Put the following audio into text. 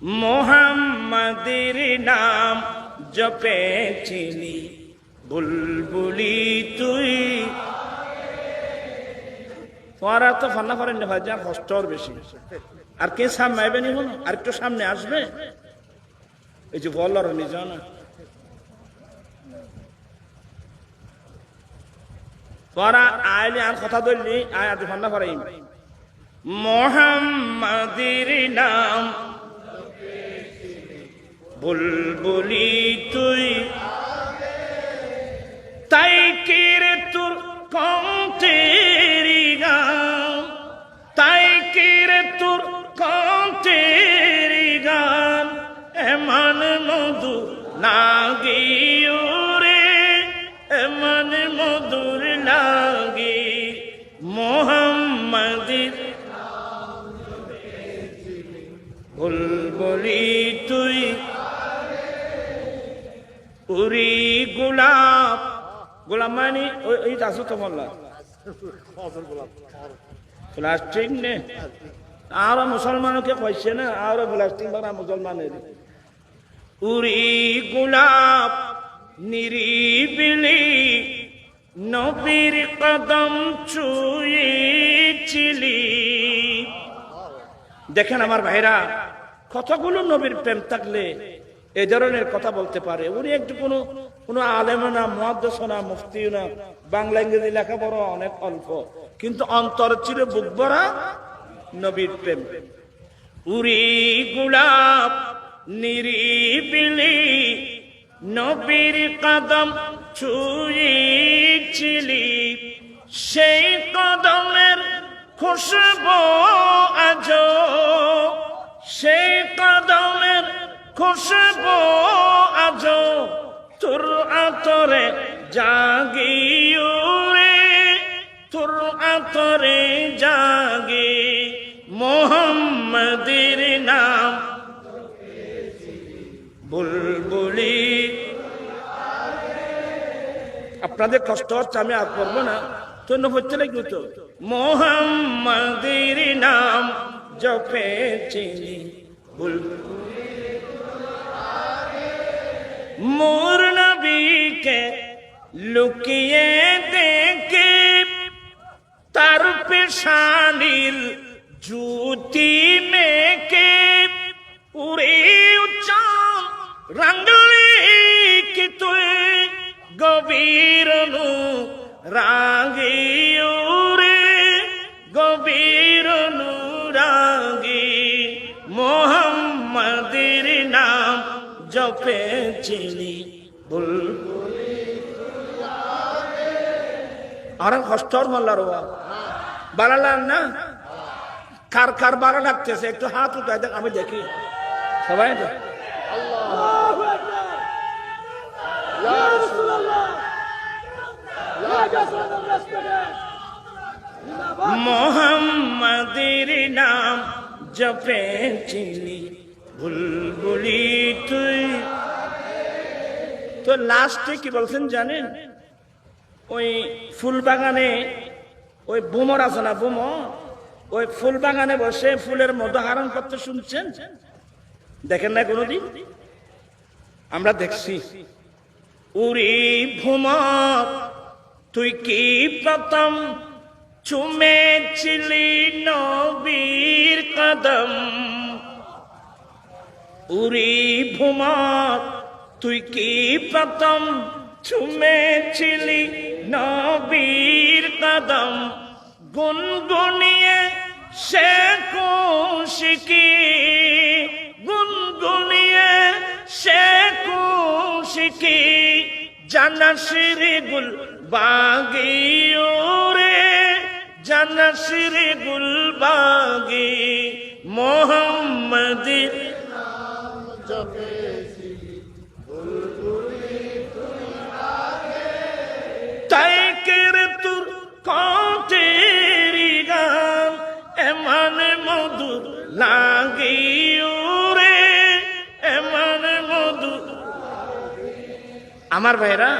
মোহাম্মদের নাম জপেছিলি বুলবুলি তুই। পড়া তো ফান্না করেন না ভাই, যা কষ্ট আর বেশি। আর কে সামনে আইবে নি বলো, আর একটু সামনে আসবে। এই যে বলার নিজ না পড়া আইলে আর কথা ধরলি আয় আদি ফান্না করাই। মোহাম্মদের নাম বুলবুলি তুই, তাই কিরে তোর কণ্ঠেরি গান, তাই কিরে তোর কণ্ঠেরি গান এমন মধু লাগিও রে, এমন মধুর লাগে। মোহাম্মদের বুলবুলি তুই, উরি গোলাপ। গোলাপ মানে ওই আসো তো বললা প্লাস্টিক নে, আর মুসলমানকে কইছে না, আর প্লাস্টিক বানা মুসলমানের। উরি গোলাপ নিরিবিলি নবীর কদম ছুঁয়েছিলি। দেখেন আমার ভাইরা, কতগুলো নবীর প্রেম থাকলে এই ধরনের কথা বলতে পারে। উনি একটু কোনো আলেম না, মুহাদ্দিস না, মুফতি না, বাংলা ইংরেজি লেখাপড়া অনেক অল্প, কিন্তু অন্তর ছিল বুক ভরা নবীর প্রেম। উরি গোলাপ নিরিবিলি নবীর কদম ছুঁয়েছিলি, সেই কদমের খুশবু আজো, সেই কদমের খুশবু আজো তোর আতরে জাগিও রে, তোর আতরে জাগে। মোহাম্মদের নাম বুলবুলি। আপনাদের কষ্ট হচ্ছে, আমি আর করবো না, তো হচ্ছে লাগবে তো। মোহাম্মদের নাম জপেছিলি বুলবুলি, মোর নবীকে লুকিয়ে দেখে তার পেশানির জুতি মেকে, উড়ে উচ্চান রাঙ্গলি কি তুই গভীর রাগে উরে, গভীর রাগে। মোহাম্মদের নাম জপেছিলি বুলবুলি। আর কষ্টর মাল্লার বাড়ালাম না, কার কার বাড়া লাগতেছে একটু হাত উঠায় দেখ, আমি দেখি সবাই। মোহাম্মদের নাম জপেছিলি বুলবুলি তুই। তো লাস্টে কি বলছেন জানেন? ওই ফুল বাগানে ওই বুমর আছে না, বুমর, ওই ফুল বাগানে বসে ফুলের মধু আহরণ করতে শুনছেন? দেখেন না কোনোদিন? আমরা দেখছি। উরি ভুমর তুই কি প্রথম চুমেছিলি নবীর কদম, উরি ভুমর তুই কি প্রথম চুমেছিলি নবীর কদম, গুনগুনিয়ে সে খুশকি, গুনগুনিয়ে সে খুশকি, জানাশিরে গুল বাগি ওরে, জানাশিরে গুল বাগি। মোহাম্মদের নাম জপেছিলি বুলবুলি তুই আগে, তাই কেরে তোর কণ্ঠেরি গান এমন মধুর লাগে ওরে, এমন মধুর। আমার ভাইরা